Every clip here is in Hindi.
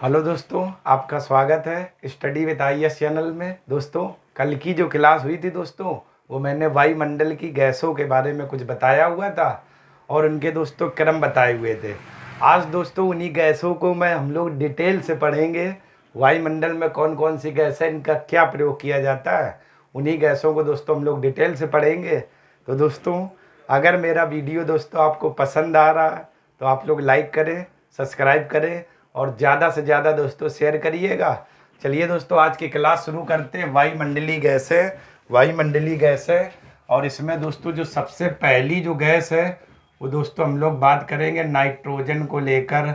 हेलो दोस्तों, आपका स्वागत है स्टडी विद आईएएस चैनल में। दोस्तों, कल की जो क्लास हुई थी दोस्तों, वो मैंने वायुमंडल की गैसों के बारे में कुछ बताया हुआ था और उनके दोस्तों क्रम बताए हुए थे। आज दोस्तों उन्हीं गैसों को हम लोग डिटेल से पढ़ेंगे। वायुमंडल में कौन कौन सी गैस है, इनका क्या प्रयोग किया जाता है, उन्हीं गैसों को दोस्तों हम लोग डिटेल से पढ़ेंगे। तो दोस्तों, अगर मेरा वीडियो दोस्तों आपको पसंद आ रहा है तो आप लोग लाइक करें, सब्सक्राइब करें और ज़्यादा से ज़्यादा दोस्तों शेयर करिएगा। चलिए दोस्तों, आज की क्लास शुरू करते हैं। वायुमंडलीय गैस है, वायुमंडलीय गैस है और इसमें दोस्तों जो सबसे पहली जो गैस है वो दोस्तों हम लोग बात करेंगे नाइट्रोजन को लेकर।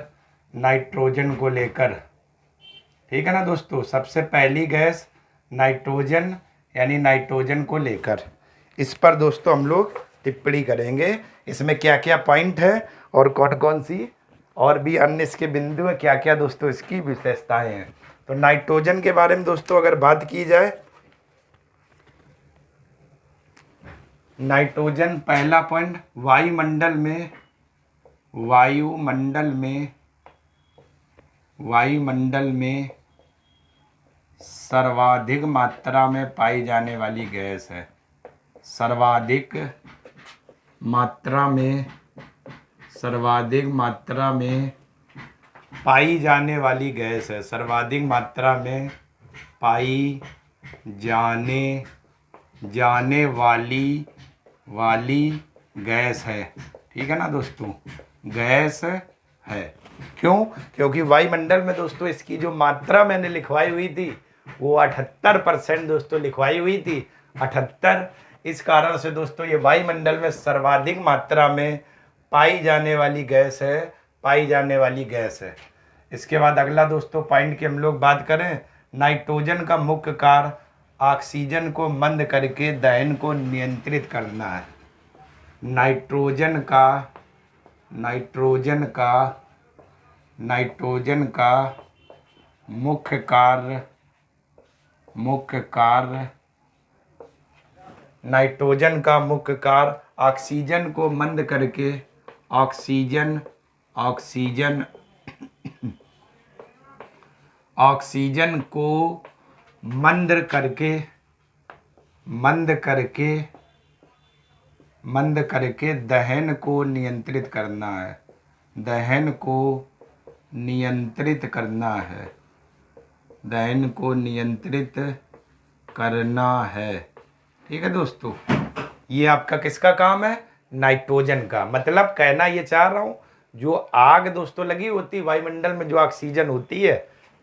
नाइट्रोजन को लेकर, ठीक है ना दोस्तों। सबसे पहली गैस नाइट्रोजन, यानी नाइट्रोजन को लेकर। इस पर दोस्तों हम लोग टिप्पणी करेंगे, इसमें क्या क्या पॉइंट है और कौन कौन सी और भी अन्य इसके बिंदु है, क्या क्या दोस्तों इसकी विशेषताएं हैं। तो नाइट्रोजन के बारे में दोस्तों अगर बात की जाए, नाइट्रोजन पहला पॉइंट, वायुमंडल में सर्वाधिक मात्रा में पाई जाने वाली गैस है। सर्वाधिक मात्रा में पाई जाने वाली गैस है। सर्वाधिक मात्रा में पाई जाने वाली गैस है, ठीक है ना दोस्तों, गैस है। क्यों? क्योंकि वायुमंडल में दोस्तों इसकी जो मात्रा मैंने लिखवाई हुई थी वो 78% दोस्तों लिखवाई हुई थी, 78। इस कारण से दोस्तों ये वायुमंडल में सर्वाधिक मात्रा में पाई जाने वाली गैस है, पाई जाने वाली गैस है। इसके बाद अगला दोस्तों पॉइंट की हम लोग बात करें, नाइट्रोजन का मुख्य कार्य ऑक्सीजन को मंद करके दहन को नियंत्रित करना है। नाइट्रोजन का मुख्य कार्य नाइट्रोजन का मुख्य कार्य ऑक्सीजन को मंद करके ऑक्सीजन को मंद करके दहन को नियंत्रित करना है। दहन को नियंत्रित करना है, ठीक है दोस्तों। ये आपका किसका काम है? नाइट्रोजन का। मतलब कहना ये चाह रहा हूँ, जो आग दोस्तों लगी होती वायुमंडल में, जो ऑक्सीजन होती है,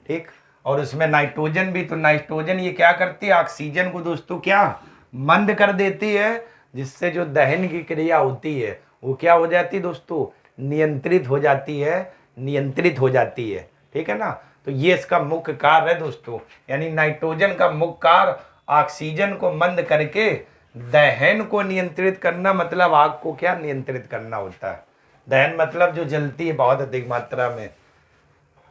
ठीक, और उसमें नाइट्रोजन भी, तो नाइट्रोजन ये क्या करती है, ऑक्सीजन को दोस्तों क्या मंद कर देती है, जिससे जो दहन की क्रिया होती है वो क्या हो जाती है दोस्तों, नियंत्रित हो जाती है, ठीक है ना। तो ये इसका मुख्य कार्य है दोस्तों, यानी नाइट्रोजन का मुख्य कार्य ऑक्सीजन को मंद करके दहन को नियंत्रित करना, मतलब आग को क्या नियंत्रित करना होता है। दहन मतलब जो जलती है बहुत अधिक मात्रा में।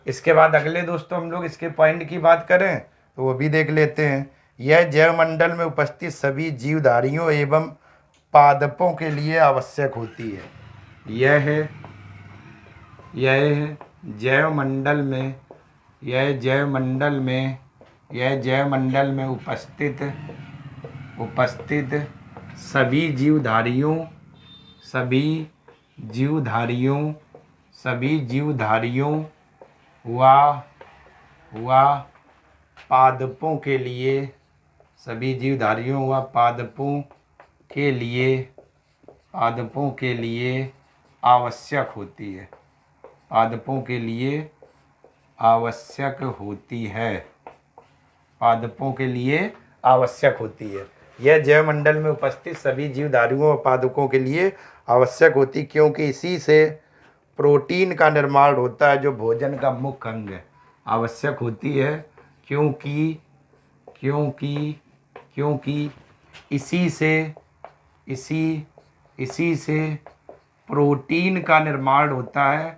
इसके बाद अगले दोस्तों हम लोग इसके पॉइंट की बात करें तो वो भी देख लेते हैं। यह जैवमंडल में उपस्थित सभी जीवधारियों एवं पादपों के लिए आवश्यक होती है। यह जैवमंडल में उपस्थित सभी जीवधारियों व पादपों के लिए आवश्यक होती है। पादपों के लिए आवश्यक होती है। यह जैवमंडल में उपस्थित सभी जीवधारियों और पादपों के लिए आवश्यक होती, क्योंकि इसी से प्रोटीन का निर्माण होता है, जो भोजन का मुख्य अंग है। आवश्यक होती है क्योंकि इसी से प्रोटीन का निर्माण होता है।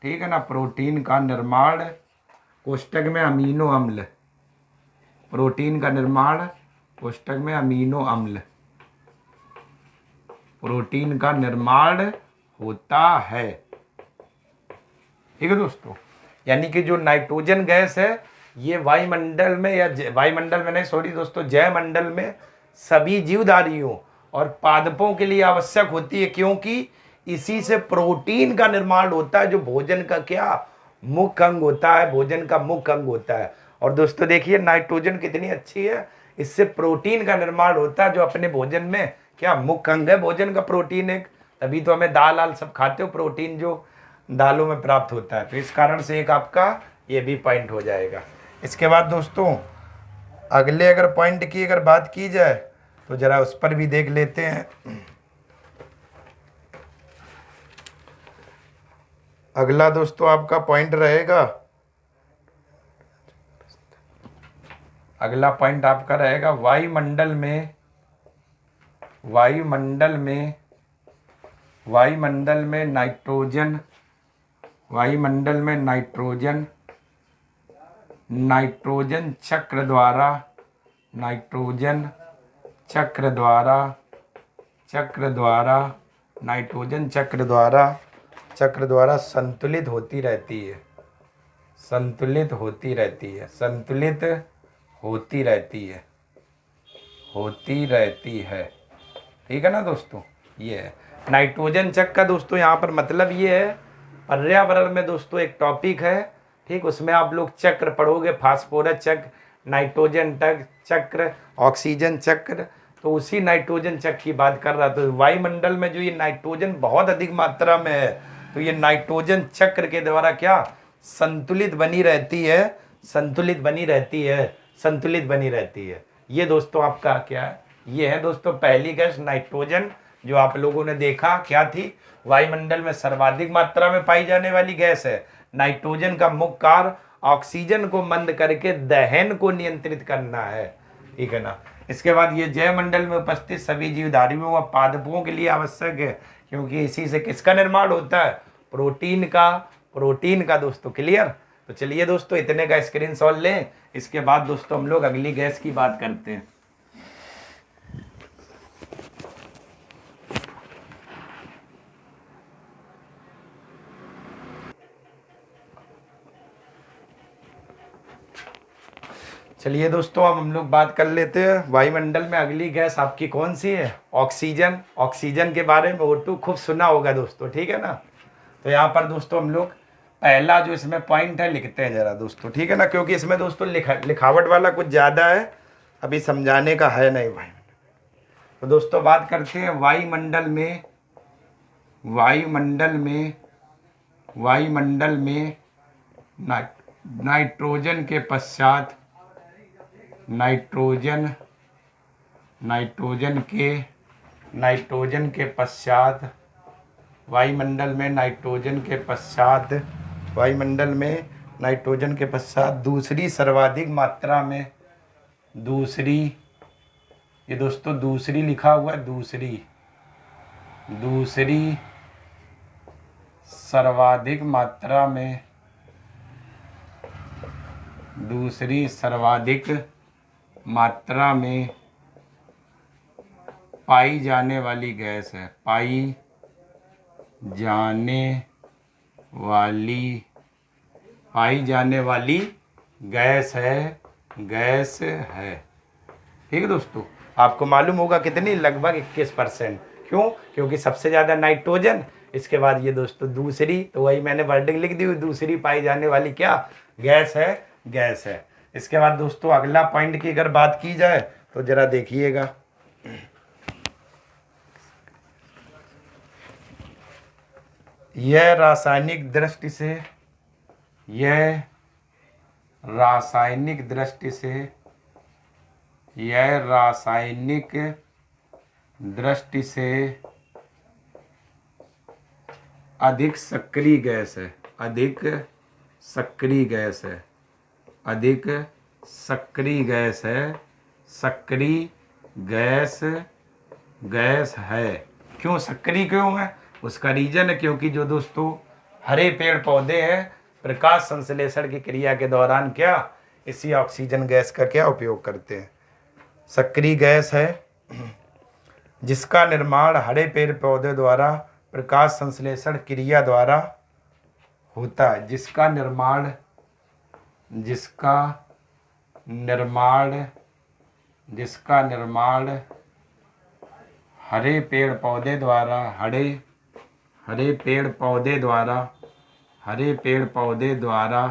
ठीक है ना, प्रोटीन का निर्माण कोष्टक में अमीनो अम्ल, प्रोटीन का निर्माण कोष्टक में अमीनो अम्ल, प्रोटीन का निर्माण होता है। ठीक है दोस्तों। यानी कि जो नाइट्रोजन गैस है ये वायुमंडल में, या वायुमंडल में नहीं सॉरी दोस्तों, जयमंडल में सभी जीवधारियों और पादपों के लिए आवश्यक होती है, क्योंकि इसी से प्रोटीन का निर्माण होता है, जो भोजन का क्या मुख्य अंग होता है, भोजन का मुख्य अंग होता है। और दोस्तों देखिए नाइट्रोजन कितनी अच्छी है, इससे प्रोटीन का निर्माण होता है, जो अपने भोजन में क्या मुख्य अंग है भोजन का, प्रोटीन एक। तभी तो हमें दाल आल सब खाते हो, प्रोटीन जो दालों में प्राप्त होता है। तो इस कारण से एक आपका ये भी पॉइंट हो जाएगा। इसके बाद दोस्तों अगले अगर पॉइंट की अगर बात की जाए तो जरा उस पर भी देख लेते हैं। अगला दोस्तों आपका पॉइंट रहेगा, अगला पॉइंट आपका रहेगा वायुमंडल में, वायुमंडल में, वायुमंडल में नाइट्रोजन, वायुमंडल में नाइट्रोजन, नाइट्रोजन चक्र द्वारा, नाइट्रोजन चक्र द्वारा, चक्र द्वारा, नाइट्रोजन चक्र द्वारा, चक्र द्वारा संतुलित होती रहती है, संतुलित होती रहती है, संतुलित होती रहती है, होती रहती है। ठीक है ना दोस्तों। ये है नाइट्रोजन चक्र का दोस्तों यहाँ पर मतलब ये है, पर्यावरण में दोस्तों एक टॉपिक है, ठीक, उसमें आप लोग चक्र पढ़ोगे, फास्फोरस चक्र, नाइट्रोजन चक्र, ऑक्सीजन चक्र, तो उसी नाइट्रोजन चक्र की बात कर रहा। तो वायुमंडल में जो ये नाइट्रोजन बहुत अधिक मात्रा में है, तो ये नाइट्रोजन चक्र के द्वारा क्या संतुलित बनी रहती है, संतुलित बनी रहती है, संतुलित बनी रहती है। ये दोस्तों आपका क्या है, ये है दोस्तों पहली गैस नाइट्रोजन, जो आप लोगों ने देखा क्या थी, वायुमंडल में सर्वाधिक मात्रा में पाई जाने वाली गैस है। नाइट्रोजन का मुख्य कार्य ऑक्सीजन को मंद करके दहन को नियंत्रित करना है, ठीक है ना। इसके बाद ये जयमंडल में उपस्थित सभी जीवधारियों व पादपों के लिए आवश्यक है, क्योंकि इसी से किसका निर्माण होता है, प्रोटीन का, प्रोटीन का दोस्तों। क्लियर। तो चलिए दोस्तों इतने का स्क्रीनशॉट लें। इसके बाद दोस्तों हम लोग अगली गैस की बात करते हैं। चलिए दोस्तों अब हम लोग बात कर लेते हैं वायुमंडल में अगली गैस आपकी कौन सी है, ऑक्सीजन। ऑक्सीजन के बारे में O2 खूब सुना होगा दोस्तों, ठीक है ना। तो यहाँ पर दोस्तों हम लोग पहला जो इसमें पॉइंट है लिखते हैं जरा दोस्तों, ठीक है ना, क्योंकि इसमें दोस्तों लिखावट वाला कुछ ज़्यादा है, अभी समझाने का है नहीं भाई। तो दोस्तों बात करते हैं वायुमंडल में, वायुमंडल में, वायुमंडल में नाइट्रोजन के पश्चात, नाइट्रोजन, नाइट्रोजन के पश्चात, वायुमंडल में नाइट्रोजन के पश्चात, वायुमंडल में नाइट्रोजन के पश्चात दूसरी सर्वाधिक मात्रा में, दूसरी, ये दोस्तों दूसरी लिखा हुआ है, दूसरी, दूसरी सर्वाधिक मात्रा में, दूसरी सर्वाधिक मात्रा में पाई जाने वाली गैस है, पाई जाने वाली, पाई जाने वाली गैस है, गैस है। ठीक है दोस्तों। आपको मालूम होगा कितनी, लगभग 21%। क्यों? क्योंकि सबसे ज़्यादा नाइट्रोजन, इसके बाद ये दोस्तों दूसरी, तो वही मैंने वर्डिंग लिख दी हुई, दूसरी पाई जाने वाली क्या गैस है, गैस है। इसके बाद दोस्तों अगला पॉइंट की अगर बात की जाए तो जरा देखिएगा, यह रासायनिक दृष्टि से, यह रासायनिक दृष्टि से, यह रासायनिक दृष्टि से अधिक सक्रिय गैस है, अधिक सक्रिय गैस है, अधिक सक्रिय गैस है, सक्रिय गैस, गैस है। क्यों सक्रिय क्यों है? उसका रीजन है क्योंकि जो दोस्तों हरे पेड़ पौधे हैं प्रकाश संश्लेषण की क्रिया के दौरान क्या इसी ऑक्सीजन गैस का क्या उपयोग करते हैं। सक्रिय गैस है जिसका निर्माण हरे पेड़ पौधे द्वारा प्रकाश संश्लेषण क्रिया द्वारा होता है, जिसका निर्माण हरे पेड़ पौधे द्वारा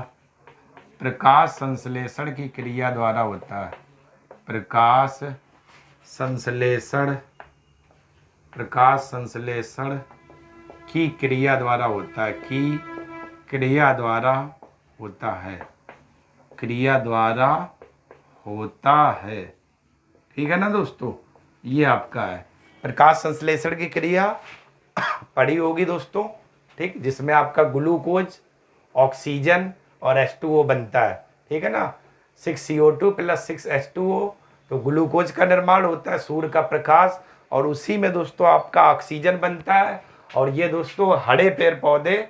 प्रकाश संश्लेषण की क्रिया द्वारा होता है। प्रकाश संश्लेषण की क्रिया द्वारा होता है। ठीक है ना दोस्तों, ये आपका है प्रकाश संश्लेषण की क्रिया पढ़ी होगी दोस्तों। ठीक, जिसमें आपका ग्लूकोज, ऑक्सीजन और H2O बनता है। ठीक है ना, 6CO2 + 6H2O, तो ग्लूकोज का निर्माण होता है सूर्य का प्रकाश, और उसी में दोस्तों आपका ऑक्सीजन बनता है, और ये दोस्तों हरे पेड़ पौधे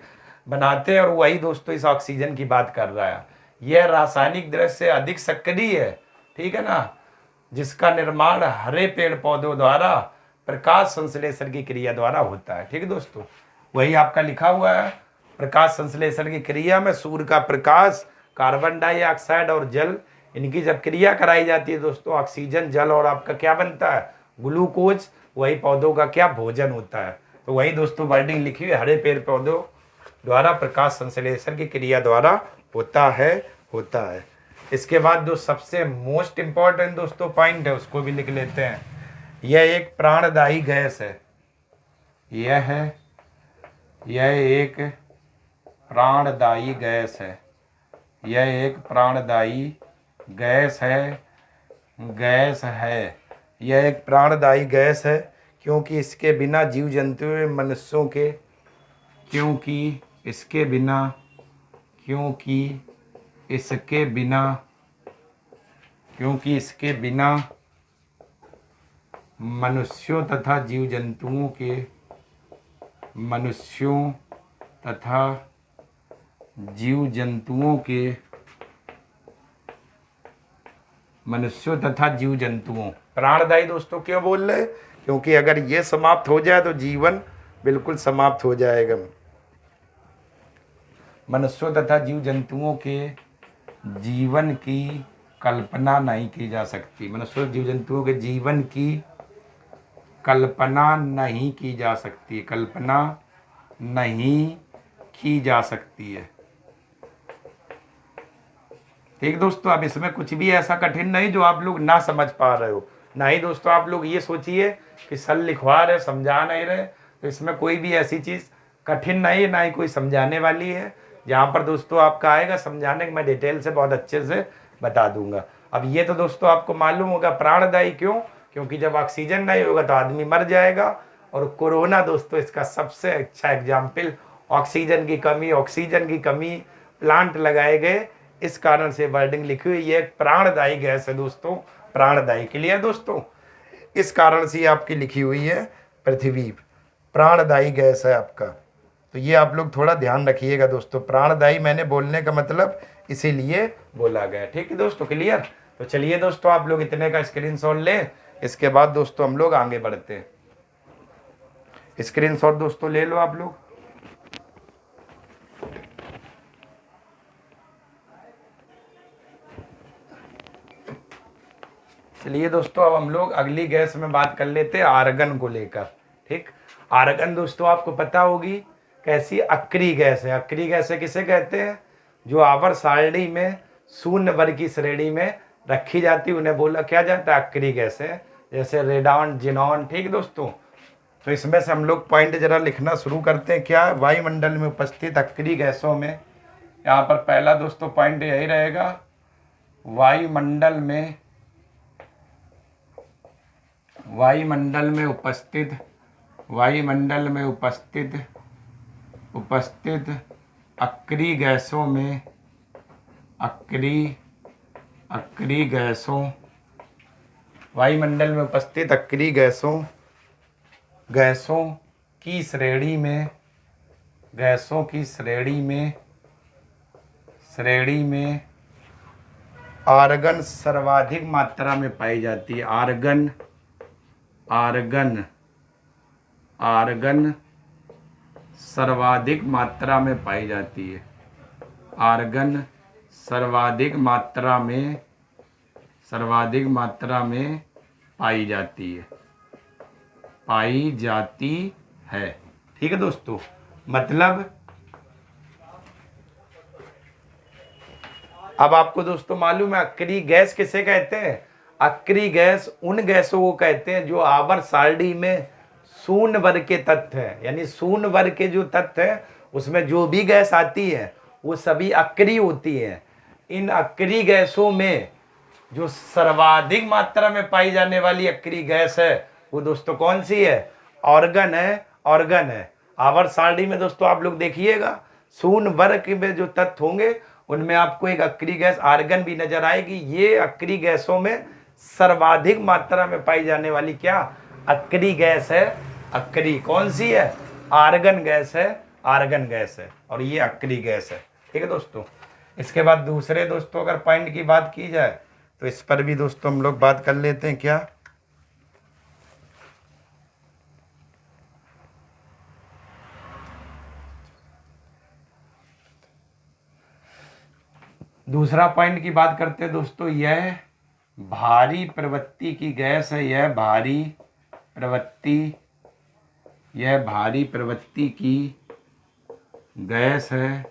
बनाते हैं, और वही दोस्तों इस ऑक्सीजन की बात कर रहा है। यह रासायनिक दृष्टि से अधिक सक्रिय है। ठीक है ना, जिसका निर्माण हरे पेड़ पौधों द्वारा प्रकाश संश्लेषण की क्रिया द्वारा होता है। ठीक है दोस्तों, वही आपका लिखा हुआ है। प्रकाश संश्लेषण की क्रिया में सूर्य का प्रकाश, कार्बन डाइऑक्साइड और जल, इनकी जब क्रिया कराई जाती है दोस्तों, ऑक्सीजन, जल और आपका क्या बनता है, ग्लूकोज, वही पौधों का क्या भोजन होता है। तो वही दोस्तों वर्डिंग लिखी हुई, हरे पेड़ पौधों द्वारा प्रकाश संश्लेषण की क्रिया द्वारा होता है। इसके बाद जो सबसे मोस्ट इंपॉर्टेंट दोस्तों पॉइंट है उसको भी लिख लेते हैं। यह एक प्राणदायी गैस है। यह एक प्राणदायी गैस है। यह एक प्राणदायी गैस है क्योंकि इसके बिना जीव जंतुओं, मनुष्यों के क्योंकि इसके बिना मनुष्यों तथा जीव जंतुओं प्राणदायी दोस्तों क्यों बोल रहे हैं, क्योंकि अगर ये समाप्त हो जाए तो जीवन बिल्कुल समाप्त हो जाएगा। मनुष्यों तथा जीव जंतुओं के जीवन की कल्पना नहीं की जा सकती। मनुष्यों जीव जंतुओं के जीवन की कल्पना नहीं की जा सकती है। ठीक दोस्तों, अब इसमें कुछ भी ऐसा कठिन नहीं जो आप लोग ना समझ पा रहे हो। ना ही दोस्तों आप लोग ये सोचिए कि सर लिखवा रहे, समझा नहीं रहे, तो इसमें कोई भी ऐसी चीज़ कठिन नहीं है, ना ही कोई समझाने वाली है। जहाँ पर दोस्तों आपका आएगा समझाने, मैं डिटेल से बहुत अच्छे से बता दूंगा। अब ये तो दोस्तों आपको मालूम होगा प्राणदायी क्यों, क्योंकि जब ऑक्सीजन नहीं होगा तो आदमी मर जाएगा। और कोरोना दोस्तों इसका सबसे अच्छा एग्जाम्पल, ऑक्सीजन की कमी, प्लांट लगाए गए, इस कारण से वर्डिंग लिखी हुई। ये एक प्राणदायी गैस है दोस्तों, प्राणदायी के लिए दोस्तों, इस कारण से आपकी लिखी हुई है पृथ्वी प्राणदायी गैस है आपका। तो ये आप लोग थोड़ा ध्यान रखिएगा दोस्तों, प्राणदायी मैंने बोलने का मतलब इसीलिए बोला गया। ठीक है दोस्तों, क्लियर। तो चलिए दोस्तों आप लोग इतने का स्क्रीनशॉट लें, इसके बाद दोस्तों हम लोग आगे बढ़ते हैं। स्क्रीनशॉट दोस्तों ले लो आप लोग। चलिए दोस्तों अब हम लोग अगली गैस में बात कर लेते हैं आर्गन को लेकर। ठीक, आर्गन दोस्तों आपको पता होगी कैसी अक्रिय गैस है। अक्रिय गैस किसे कहते हैं, जो आवर्त सारणी में शून्य वर्ग की श्रेणी में रखी जाती है, उन्हें बोला क्या जाता है, अक्रिय गैस है। जैसे रेडॉन, जिनॉन। ठीक दोस्तों, तो इसमें से हम लोग पॉइंट जरा लिखना शुरू करते हैं। क्या वायुमंडल में उपस्थित अक्रिय गैसों में, यहाँ पर पहला दोस्तों पॉइंट यही रहेगा, वायुमंडल में उपस्थित अक्रिय गैसों में वायुमंडल में उपस्थित अक्रिय गैसों की श्रेणी में आर्गन सर्वाधिक मात्रा में पाई जाती है। आर्गन सर्वाधिक मात्रा में पाई जाती है। आर्गन सर्वाधिक मात्रा में पाई जाती है। ठीक है दोस्तों, मतलब अब आपको दोस्तों मालूम है अक्रिय गैस किसे कहते हैं? अक्रिय गैस उन गैसों को कहते हैं जो आवर्त सारणी में शून्य वर्ग के तत्व हैं, यानी शून्य वर्ग के जो तत्व हैं उसमें जो भी गैस आती है वो सभी अक्रिय होती है। इन अक्रिय गैसों में जो सर्वाधिक मात्रा में पाई जाने वाली अक्रिय गैस है वो दोस्तों कौन सी है? ऑर्गन है। आवर्त सारणी में दोस्तों आप लोग देखिएगा शून्य वर्ग में जो तत्व होंगे उनमें आपको एक अक्रिय गैस आर्गन भी नजर आएगी। ये अक्रिय गैसों में सर्वाधिक मात्रा में पाई जाने वाली क्या अक्रिय गैस है? अक्रिय कौन सी है? आर्गन गैस है और ये अक्रिय गैस है। ठीक है दोस्तों, इसके बाद दूसरे दोस्तों अगर पॉइंट की बात की जाए तो इस पर भी दोस्तों हम लोग बात कर लेते हैं। क्या दूसरा पॉइंट की बात करते हैं दोस्तों, यह भारी प्रवृत्ति की गैस है। यह भारी प्रवृत्ति की गैस है।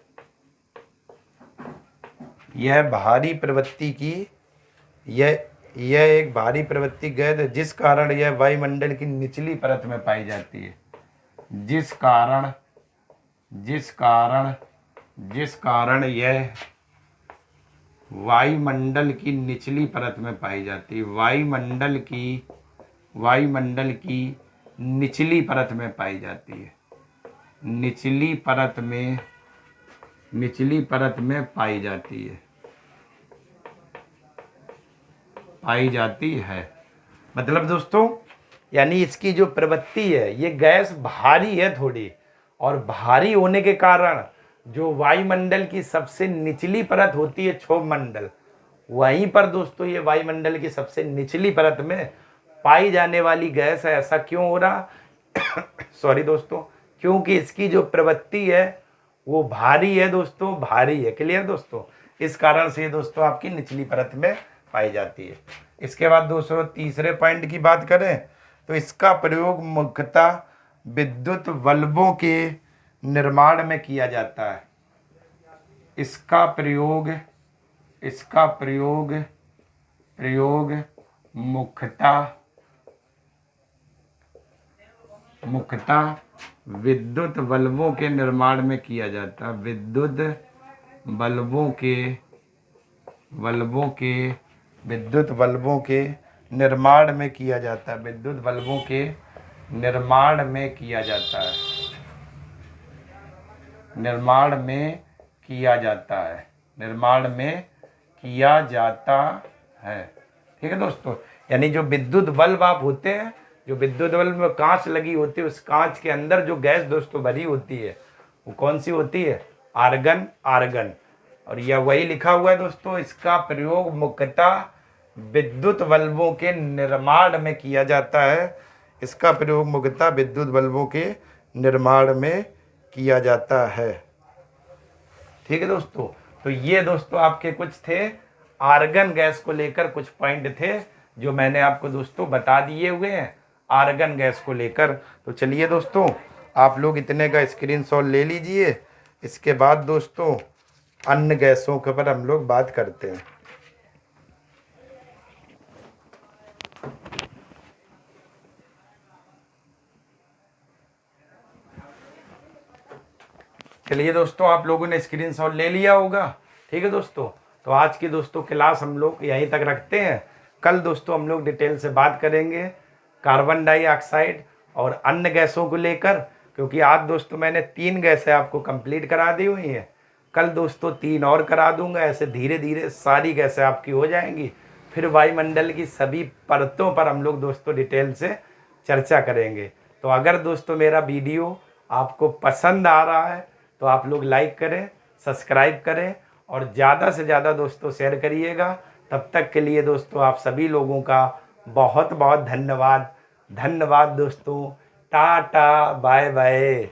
यह एक भारी प्रवृत्ति गैस है जिस कारण यह वायुमंडल की निचली परत में पाई जाती है। जिस कारण यह वायुमंडल की निचली परत में पाई जाती है। वायुमंडल की निचली परत में पाई जाती है। निचली परत में पाई जाती है। मतलब दोस्तों यानी इसकी जो प्रवृत्ति है ये गैस भारी है थोड़ी, और भारी होने के कारण जो वायुमंडल की सबसे निचली परत होती है क्षोभ मंडल, वहीं पर दोस्तों ये वायुमंडल की सबसे निचली परत में पाई जाने वाली गैस है। ऐसा क्यों हो रहा? सॉरी दोस्तों, क्योंकि इसकी जो प्रवृत्ति है वो भारी है दोस्तों, भारी है। क्लियर दोस्तों, इस कारण से दोस्तों आपकी निचली परत में पाई जाती है। इसके बाद दोस्तों तीसरे पॉइंट की बात करें तो इसका प्रयोग मुख्यतः विद्युत बल्बों के निर्माण में किया जाता है। इसका प्रयोग मुख्यतः विद्युत बल्बों के निर्माण में किया जाता है। विद्युत बल्बों के निर्माण में किया जाता है। विद्युत बल्बों के निर्माण में किया जाता है। निर्माण में किया जाता है। ठीक है दोस्तों, यानी जो विद्युत बल्ब आप होते हैं, जो विद्युत बल्ब में कांच लगी होती है, उस कांच के अंदर जो गैस दोस्तों भरी होती है वो कौन सी होती है? आर्गन। और यह वही लिखा हुआ है दोस्तों, इसका प्रयोग मुख्यतः विद्युत बल्बों के निर्माण में किया जाता है। इसका प्रयोग मुख्यतः विद्युत बल्बों के निर्माण में किया जाता है। ठीक है दोस्तों, तो ये दोस्तों आपके कुछ थे आर्गन गैस को लेकर कुछ पॉइंट थे जो मैंने आपको दोस्तों बता दिए हुए हैं आर्गन गैस को लेकर। तो चलिए दोस्तों आप लोग इतने का स्क्रीनशॉट ले लीजिए। इसके बाद दोस्तों अन्य गैसों के ऊपर हम लोग बात करते हैं। चलिए दोस्तों आप लोगों ने स्क्रीनशॉट ले लिया होगा। ठीक है दोस्तों, तो आज की दोस्तों क्लास हम लोग यहीं तक रखते हैं। कल दोस्तों हम लोग डिटेल से बात करेंगे कार्बन डाइऑक्साइड और अन्य गैसों को लेकर, क्योंकि आज दोस्तों मैंने 3 गैसें आपको कंप्लीट करा दी हुई हैं। कल दोस्तों 3 और करा दूंगा। ऐसे धीरे धीरे सारी गैसें आपकी हो जाएंगी। फिर वायुमंडल की सभी परतों पर हम लोग दोस्तों डिटेल से चर्चा करेंगे। तो अगर दोस्तों मेरा वीडियो आपको पसंद आ रहा है तो आप लोग लाइक करें, सब्सक्राइब करें और ज़्यादा से ज़्यादा दोस्तों शेयर करिएगा। तब तक के लिए दोस्तों आप सभी लोगों का बहुत बहुत धन्यवाद दोस्तों। Tata bye bye.